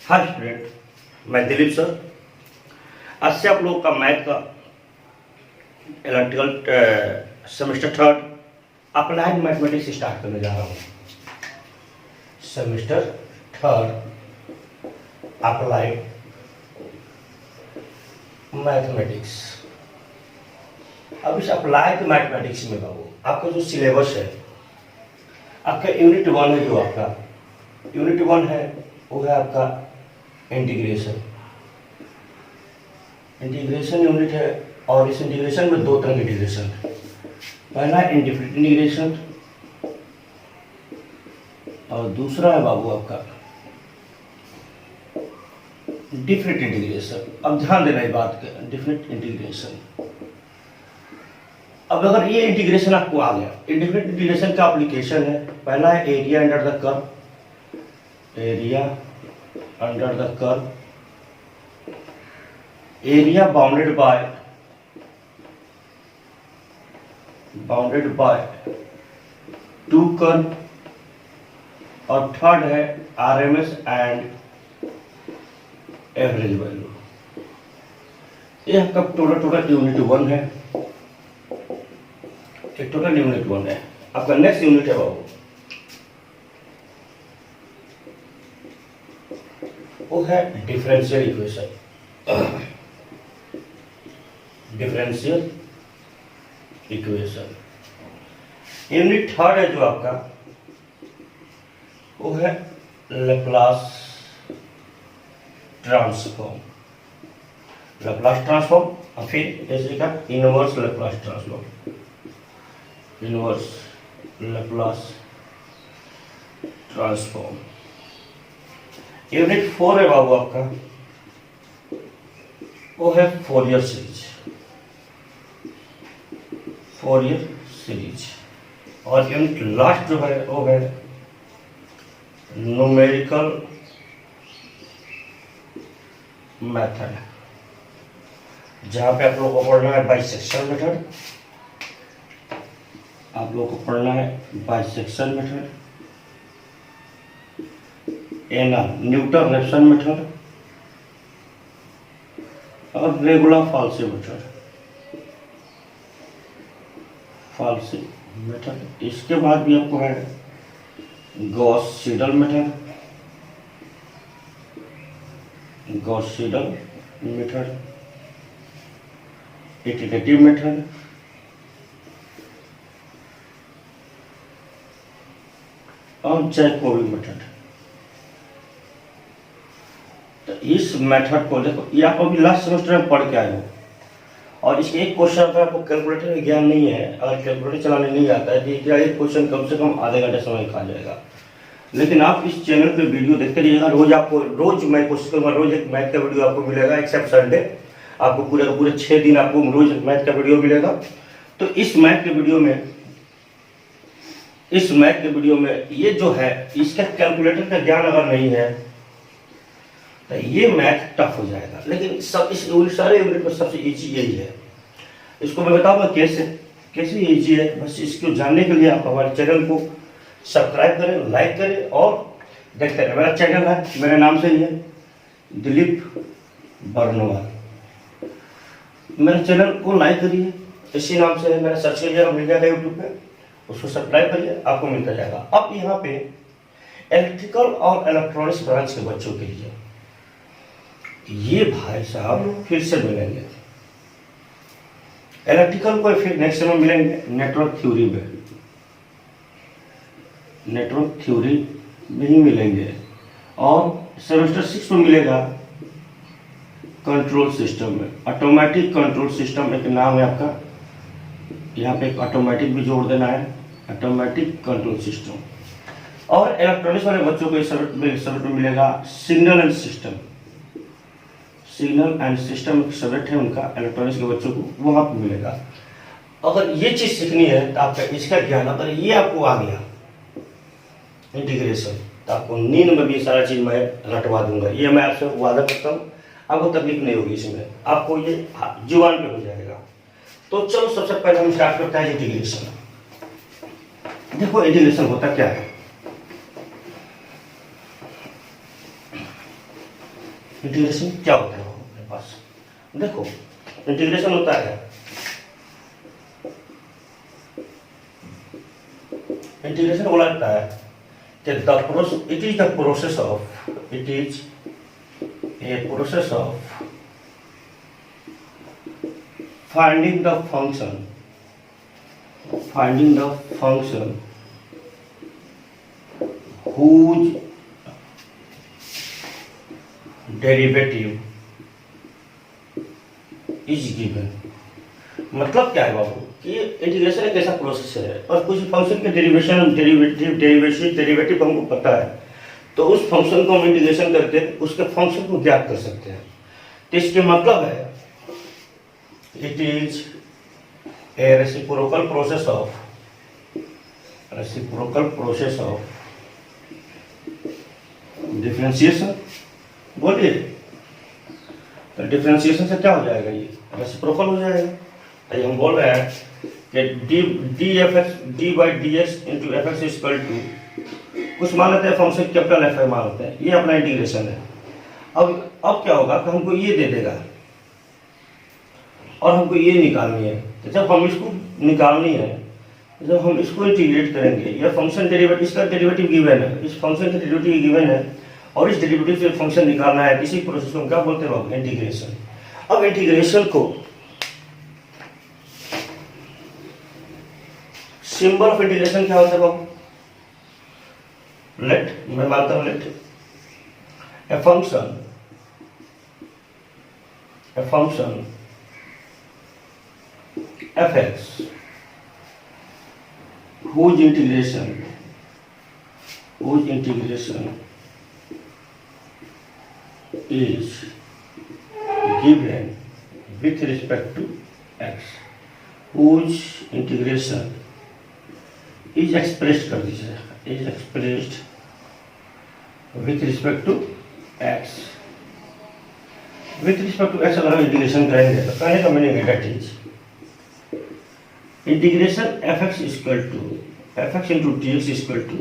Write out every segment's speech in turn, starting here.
Hi student, मैं Dilip sir. आज से आप लोगों का मैथ का electrical semester third applied mathematics start करने जा रहा हूँ। Semester third applied mathematics. अब इस अप्लाइड मैथमेटिक्स में बाबू आपका जो सिलेबस है, आपका यूनिट वन है, जो आपका यूनिट वन है वो है आपका इंटीग्रेशन। इंटीग्रेशन यूनिट है और इस इंटीग्रेशन में दो तरह के इंटीग्रेशन है। पहला है इंडिफरेंट इंटीग्रेशन और दूसरा है बाबू आपका डिफरेंट इंटीग्रेशन। अब ध्यान देना इस बात का, डिफरेंट इंटीग्रेशन। अब अगर ये इंटीग्रेशन आपको आ गया, डिफरेंट इंटीग्रेशन का एप्लीकेशन है। पहला है area under the curve, area under the curve, area bounded by two curve, और थर्ड है आरएमएस एंड एवरेज वैल्यू। ये आपका टोटल यूनिट वन है, एक टोटल यूनिट वन है। आपका नेक्स्ट यूनिट है बाबू, वो है differential equation. Differential equation unit third है जो आपका, वो है लैप्लास ट्रांसफॉर्म। लैप्लास ट्रांसफॉर्म और फिर जैसे का inverse Laplace transform, inverse Laplace transform. Unit four है बाबू आपका, वो है फोरियर सीरीज, फोरियर सीरीज। और यूनिट लास्ट जो है वो है न्यूमेरिकल मेथड, जहां पे आप लोगों को पढ़ना है बाइसेक्शन मेथड। आप लोगों को पढ़ना है बाइसेक्शन मेथड, न्यूटन रेफसन मेथड और रेगुलर फाल्सी मेथड, फाल्सी मेथड। इसके बाद भी आपको है Gauss Seidel method, Gauss Seidel method, iterative method और जैकोबी मेथड। तो इस मेथड को देखो, ये आप अभी लास्ट सेमेस्टर में पढ़ के आए हो, और इसके एक क्वेश्चन अगर आपको कैलकुलेटर का ज्ञान नहीं है, अगर कैलकुलेटर चलाने नहीं आता है, तो क्या एक क्वेश्चन कम से कम आधे घंटे समय खा जाएगा। लेकिन आप इस चैनल पे वीडियो देखते रहिएगा, रोज मैं कोशिश करूँगा रोज एक मैथ का वीडियो आपको मिलेगा, एक्सेप्ट संडे। आपको पूरे 6 दिन आपको रोज मैथ का वीडियो मिलेगा। तो इस मैथ के वीडियो में ये जो है, इसका कैलकुलेटर का ज्ञान अगर नहीं है तो ये मैथ टफ हो जाएगा। लेकिन इस सारे यूनिट में सबसे इजी यही है। इसको मैं बताऊंगा कैसे इजी है। बस इसको जानने के लिए आप हमारे चैनल को सब्सक्राइब करें, लाइक करें और देखते रहें। मेरा चैनल है, मेरे नाम से ही है, दिलीप बर्नवाल। मेरे चैनल को लाइक करिए, इसी नाम से है मेरा, सर्च करिएगा, मिल जाएगा यूट्यूब पे, उसको सब्सक्राइब करिए, आपको मिलता जाएगा। अब यहाँ पे इलेक्ट्रिकल और इलेक्ट्रॉनिक्स ब्रांच के बच्चों के लिए ये भाई साहब फिर से मिलेंगे। इलेक्ट्रिकल को फिर नेक्स्ट में मिलेंगे नेटवर्क थ्योरी में, नेटवर्क थ्योरी में ही मिलेंगे। और सेमेस्टर 6 में मिलेगा कंट्रोल सिस्टम में, ऑटोमेटिक कंट्रोल सिस्टम एक नाम है आपका। यहाँ पे एक ऑटोमेटिक भी जोड़ देना है, ऑटोमेटिक कंट्रोल सिस्टम। और इलेक्ट्रॉनिक्स वाले बच्चों को इस सब्जेक्ट में मिलेगा signal and system. Signal and system एक सब्जेक्ट है उनका, इलेक्ट्रॉनिक्स के बच्चों को वहाँ पे मिलेगा। अगर ये चीज़ सीखनी है तो आपका इसका ज्ञान, अगर ये आपको आ गया इंटीग्रेशन, तो आपको नींद में भी सारा चीज़ मैं रटवा दूंगा। ये मैं आपसे वादा करता हूँ, आपको तकलीफ नहीं होगी इसमें, आपको ये जुबान पे हो जाएगा। तो चलो सबसे पहले हम स्टार्ट करते हैं इंटीग्रेशन। देखो इंटीग्रेशन होता क्या है। इंटीग्रेशन क्या होता है अपने पास? देखो, इंटीग्रेशन होता है, इंटीग्रेशन बोला जाता है कि it is the process of, it is a process of finding the function whose derivative is given। मतलब क्या है बाबू कि इंटीग्रेशन एक ऐसा प्रोसेस है और कुछ फंक्शन के डेरिवेटिव हमको पता है, तो उस फंक्शन को हम इंटीग्रेशन करके उसके फंक्शन को ज्ञात कर सकते हैं। तो इसके मतलब है it is a reciprocal process of differentiation। बोलिए, तो डिफरेंशिएशन से क्या हो जाएगा? ये रेसिप्रोकल हो जाएगा। तो हम बोल रहे हैं कि d by d x into f x equal to कुछ मान लेते हैं, फंक्शन कैपिटल एफ मान लेते हैं, ये अपना इंटीग्रेशन है। अब क्या होगा कि हमको ये दे देगा और हमको ये निकालनी है। तो जब हम इसको निकालनी है, जब हम इसको इंटीग्रेट करेंगे, यह फंक्शन डेरिवेटिव, इसका डेरिवेटिव गिवन है, इस फंक्शन का डेरिवेटिव गिवन है और इस डेरिवेटिव से फंक्शन निकालना है, इसी प्रोसेस को क्या बोलते हैं? इंटीग्रेशन। अब इंटीग्रेशन को सिंबल ऑफ इंटीग्रेशन क्या होता है बाबू? लेट, मैं मानता हूं let a function fx whose integration is given with respect to x, whose integration is expressed कर दीजिए, is expressed with respect to x। with respect to x अगर हम इंटीग्रेशन करेंगे तो कहने का मीनिंग है that is integration f x equal to f x into d x equal to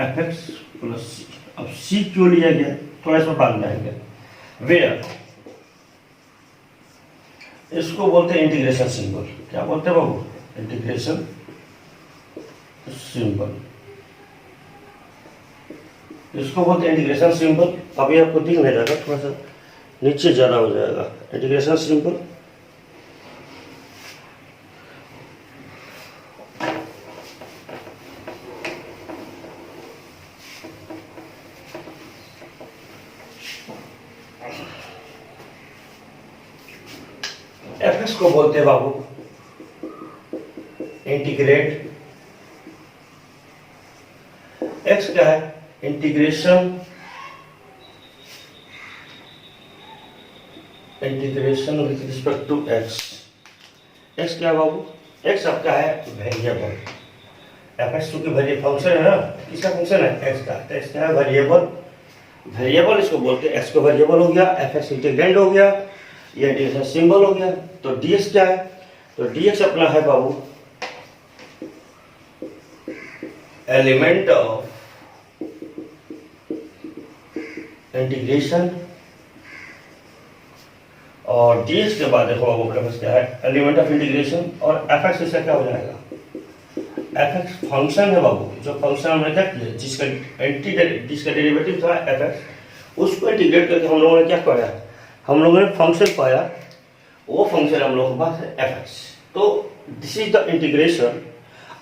f x plus c. अब सी क्यों लिया गया, थोड़ा इसमें बात जाएंगे। वेयर, इसको बोलते हैं इंटीग्रेशन सिंबल। क्या बोलते हैं बाबू? इंटीग्रेशन सिंबल, इसको बोलते हैं इंटीग्रेशन सिंबल। अभी आपको दिख नहीं जाएगा, थोड़ा सा नीचे ज्यादा हो जाएगा। इंटीग्रेशन सिंबल एफ एक्स को बोलते हैं बाबू इंटीग्रेट। एक्स क्या है? Integration with respect to x. X क्या है बाबू? एक्स आपका है वेरिएबल। एफ एक्स चूंकि वेरिएबल फंक्शन है ना, किसका फंक्शन है? एक्स का। तो एक्स क्या है? वेरिएबल इसको बोलते हैं। एक्स को वेरिएबल हो गया, एफ एक्स इंटीग्रेंड हो गया, ये इंटीग्रेशन सिंबल हो गया। तो डीएक्स क्या है? तो डीएक्स अपना है बाबू एलिमेंट ऑफ इंटीग्रेशन, और डीएक्स के बाद देखो बाबू एफ एक्स क्या है? Element of integration. और एफ एक्स इसका क्या हो जाएगा? एफ एक्स फंक्शन है बाबू, जो फंक्शन हमने क्या किया, जिसका डेरिवेटिव था एफ एक्स, उसको इंटीग्रेट करके हम लोगों ने क्या पाया? हम लोगों ने फंक्शन पाया, वो फंक्शन हम लोगों के पास है एफ एक्स। तो दिस इज द इंटीग्रेशन।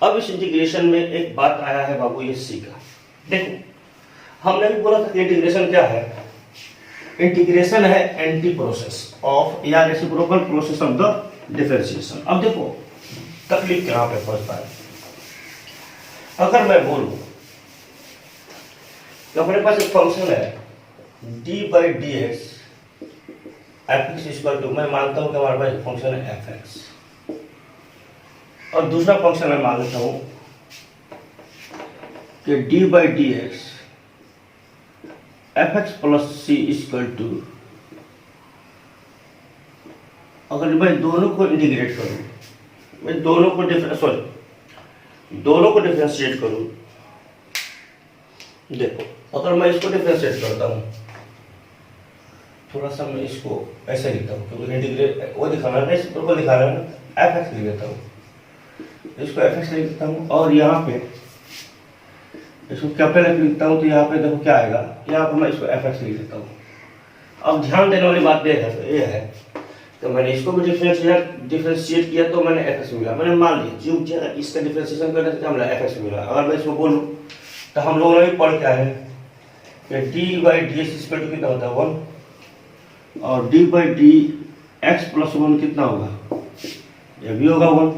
अब इस इंटीग्रेशन में एक बात आया है बाबू, ये सी का। देखो हमने भी बोला था कि इंटीग्रेशन क्या है? इंटीग्रेशन है एंटी प्रोसेस ऑफ या reciprocal process of the differentiation. अब देखो तकलीफ कहां पे फंसता है। अगर मैं बोलूं कि अपने पास एक फंक्शन है d by d x f x equal to, मैं मानता हूं कि हमारे पास फंक्शन है एफ एक्स, और दूसरा फंक्शन मैं मान लेता हूं कि d by d x f x plus c equal to, अगर मैं दोनों को इंटीग्रेट करूं, मैं दोनों को डिफरेंशिएट करूं। देखो अगर मैं इसको डिफरेंशिएट करता हूं थोड़ा सा मैं इसको ऐसे लिखता हूँ क्योंकि इंटीग्रेट वो दिखाना है, इस पर दिखा रहा है ना, एफ एक्स लिख देता हूँ, इसको एफ एक्स लिख देता हूँ और यहाँ पे इसको कैपिटल एफ लिखता हूँ, तो यहाँ पे देखो क्या आएगा, यहाँ पे मैं इसको एफ एक्स लिख देता हूँ। अब ध्यान देने वाली बात ये है तो मैंने इसको भी डिफरेंशिएट किया तो मैंने एफ एक्स मिला। मैंने मान लिया जो इसका डिफरेंशिएशन करने से क्या मिला, एफ एक्स मिला। अगर मैं इसको बोलूँ तो हम लोगों ने भी पढ़ क्या है कि d by d x equal to कितना होता है 1, और d by d x plus 1 कितना होगा, ये भी होगा 1।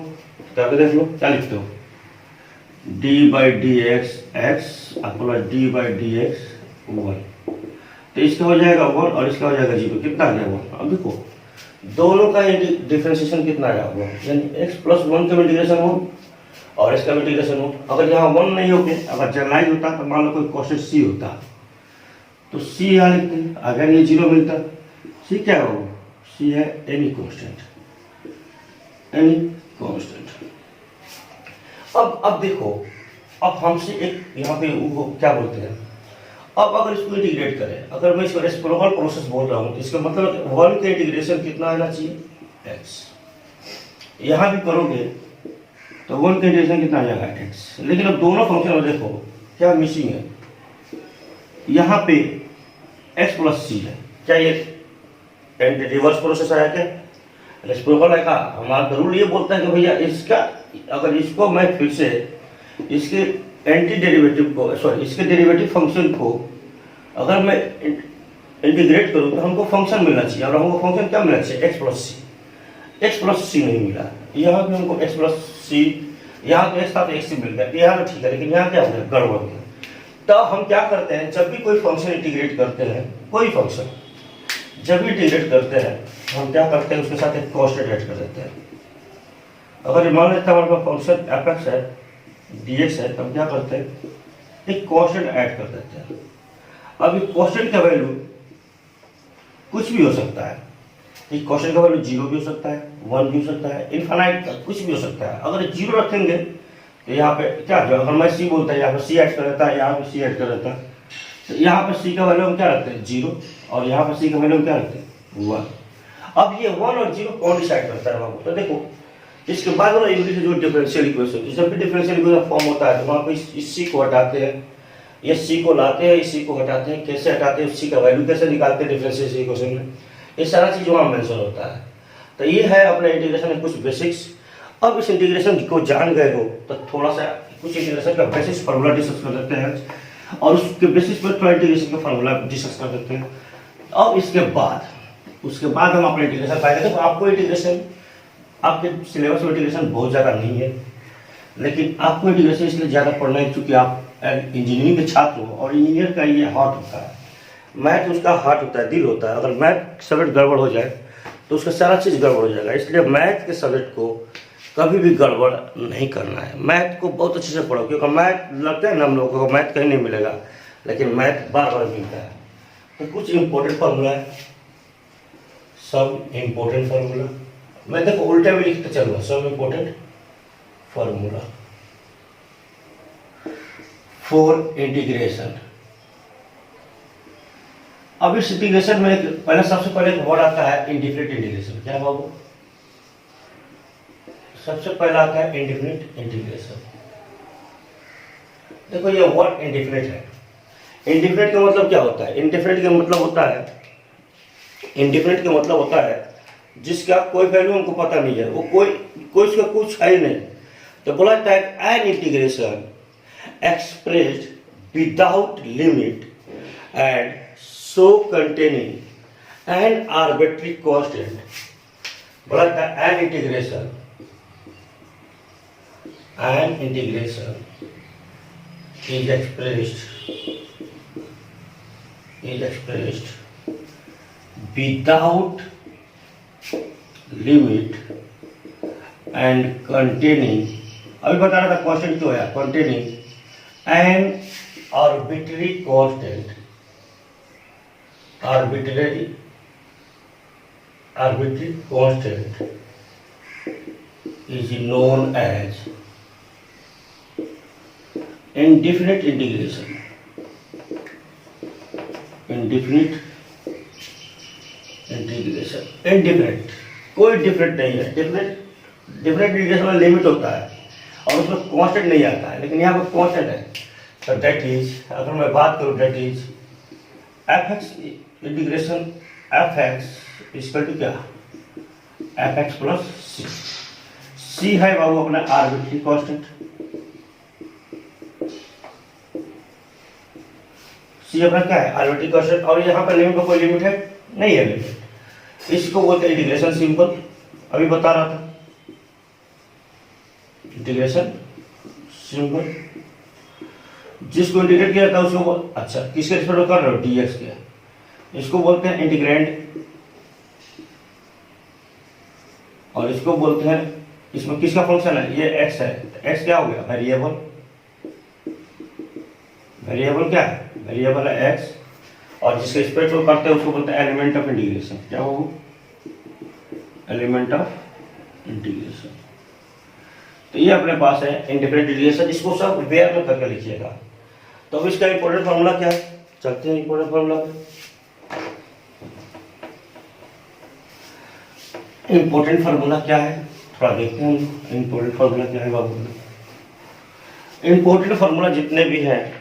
करके देख लो क्या लिखते हो, D by d x x plus D by d x 1, तो इसका हो जाएगा 1 और इसका हो जाएगा 0। कितना आ गया 1। अब देखो दोनों का डिफरेंशिएशन कितना आया 1, यानी x प्लस 1 का इंटीग्रेशन 1 और इसका इंटीग्रेशन 1। अगर यहाँ 1 नहीं होके अगर जनरलाइज होता तो मान लो कोई क्वेश्चन सी होता तो सी यहाँ लिखते हैं, अगर ये 0 मिलता, सी क्या हो, सी है एनी कांस्टेंट, एनी कांस्टेंट। अब देखो, अब हमसे एक यहाँ पे वो क्या बोलते हैं, अब अगर इसको इंटीग्रेट करें, अगर मैं इसको रेसिप्रोकल प्रोसेस बोल रहा हूँ तो इसका मतलब 1 का इंटीग्रेशन कितना आना चाहिए, x। यहाँ भी करोगे तो 1 का इंटीग्रेशन कितना आ जाएगा, x। लेकिन अब दोनों फंक्शन में देखो क्या मिसिंग है, यहाँ पे x प्लस सी है, क्या ये रिवर्स प्रोसेस आया क्या, रेसिप्रोकल है का। हमारा रूल ये बोलता है कि भैया इसका अगर इसको मैं फिर से इसके एंटी डेरिवेटिव को इसके डेरिवेटिव फंक्शन को अगर मैं इंटीग्रेट करूं तो हमको फंक्शन मिलना चाहिए, और हमको फंक्शन क्या मिलना चाहिए, x प्लस सी। एक्स प्लस सी नहीं मिला, यहाँ पे हमको x प्लस सी, यहाँ तो x था तो x सी मिल गया, यहाँ तो ठीक है, लेकिन यहाँ क्या हो गया, गड़बड़ हो गया। तो हम क्या करते हैं, जब भी कोई फंक्शन इंटीग्रेट करते हैं, कोई फंक्शन जब भी इंटीग्रेट करते हैं हम क्या करते हैं, उसके साथ एक कांस्टेंट ऐड कर देते हैं। अगर मान लेते हैं हमारे पास फंक्शन एफ एक्स है, डी एक्स है, तो हम क्या करते हैं, एक कांस्टेंट ऐड कर देते हैं। अब ये कांस्टेंट का वैल्यू कुछ भी हो सकता है, एक कांस्टेंट का वैल्यू 0 भी हो सकता है, 1 भी हो सकता है, इनफाइनाइट कुछ भी हो सकता है। अगर 0 रखेंगे तो यहाँ पे क्या जो अगर मैं सी बोलता है, यहाँ पे सी ऐड कर देता है, यहाँ पे सी ऐड कर देता है, तो यहाँ पे सी का वैल्यू हम क्या रखते हैं 0, और यहाँ पे सी का वैल्यू हम क्या रखते हैं 1। अब ये 1 और 0 कौन डिसाइड करता है बाबू, तो देखो इसके बाद वाला इंग्लिश जो डिफरेंशियल इक्वेशन, जब भी डिफरेंशियल इक्वेशन फॉर्म होता है तो वहाँ पे इस सी को हटाते हैं, ये सी को लाते हैं, इस सी को हटाते हैं, कैसे हटाते हैं, सी का वैल्यू कैसे निकालते हैं डिफरेंशियल इक्वेशन में, ये सारा चीज वहाँ मेंशन होता है। तो ये है अपने इंटीग्रेशन में कुछ बेसिक्स। अब इस इंटीग्रेशन को जान गए हो तो थोड़ा सा कुछ इंटीग्रेशन का बेसिस फार्मूला डिस्कस कर देते हैं, और उसके बेसिस पर थोड़ा इंटीग्रेशन का फार्मूला डिस्कस कर देते हैं। अब उसके बाद हम अपने इंटीग्रेशन पाएंगे। देखो आपको इंटीग्रेशन आपके सिलेबस में इंटीग्रेशन बहुत ज़्यादा नहीं है, लेकिन आपको इंटीग्रेशन इसलिए ज़्यादा पढ़ना है क्योंकि आप इंजीनियरिंग के छात्र हो, और इंजीनियर का ये हार्ट होता है, मैथ उसका हार्ट होता है, दिल होता है। अगर मैथ सब्जेक्ट गड़बड़ हो जाए तो उसका सारा चीज़ गड़बड़ हो जाएगा, इसलिए मैथ के सब्जेक्ट को कभी भी गड़बड़ नहीं करना है। मैथ को बहुत अच्छे से पढ़ो, क्योंकि मैथ लगता है ना हम लोगों को मैथ कहीं नहीं मिलेगा, लेकिन मैथ बार बार मिलता है। तो कुछ इंपॉर्टेंट फार्मूला है, सब इंपॉर्टेंट फार्मूला, मैं देखो उल्टा भी लिखते चलूँगा, सब इंपॉर्टेंट फार्मूला फॉर इंटीग्रेशन। अब इस इंटीग्रेशन में पहले सबसे पहले एक वर्ड आता है इंडिफिनिट इंटीग्रेशन। क्या बाबू, सबसे पहला आता है इंडिफिनिट इंटीग्रेशन। देखो ये वर्ड इंडिफिनिट है। इंडिफिनिट का मतलब क्या होता है, इंडिफिनिट का मतलब होता है जिसका कोई वैल्यू हमको पता नहीं है, वो कोई इसका कुछ है ही नहीं। तो बोला जाता है an integration expressed without limit and so containing an arbitrary constant. बोला जाता है an integration is expressed without limit and containing, अभी बता रहा था कांस्टेंट क्यों है, containing an arbitrary constant, arbitrary constant is known as indefinite integration. Indefinite integration indifferent, कोई डिफरेंट नहीं है। डिफरेंट इंटीग्रेशन में लिमिट होता है और उसमें कांस्टेंट नहीं आता है, लेकिन यहाँ पर कांस्टेंट है। तो दैट इज, अगर मैं बात करूँ, that is f x integration f x equal to क्या, f x plus c. C है बाबू अपना आर्बिट्री कांस्टेंट, सी अपना क्या है, आर्बिट्री कांस्टेंट। और यहाँ पर लिमिट में कोई लिमिट है नहीं है लिमिट। इसको बोलते हैं इंटीग्रेशन सिंपल, अभी बता रहा था इंटीग्रेशन सिंपल। जिसको इंटीग्रेट किया था उसको अच्छा किसके रिस्पेक्ट में कर रहे हो, डीएक्स के, इसको बोलते हैं इंटीग्रैंड। और इसको बोलते हैं, इसमें किसका फंक्शन है, ये एक्स है, एक्स क्या हो गया, वेरिएबल। वेरिएबल क्या है, वेरिएबल है एक्स। और जिसके रिस्पेक्ट में करते हैं उसको बोलते हैं एलिमेंट ऑफ इंटीग्रेशन। क्या हो, एलिमेंट ऑफ इंटीग्रेशन। तो ये अपने पास है इंडिफरेंट इंटीग्रेशन, इसको सब वेयर में करके लिखिएगा। तो अब इसका इंपॉर्टेंट फॉर्मूला क्या है, चलते हैं इंपॉर्टेंट फॉर्मूला पे। इंपॉर्टेंट फार्मूला क्या है, थोड़ा देखते हैं हम। इंपॉर्टेंट फार्मूला क्या है बाबू। इंपॉर्टेंट फार्मूला जितने भी हैं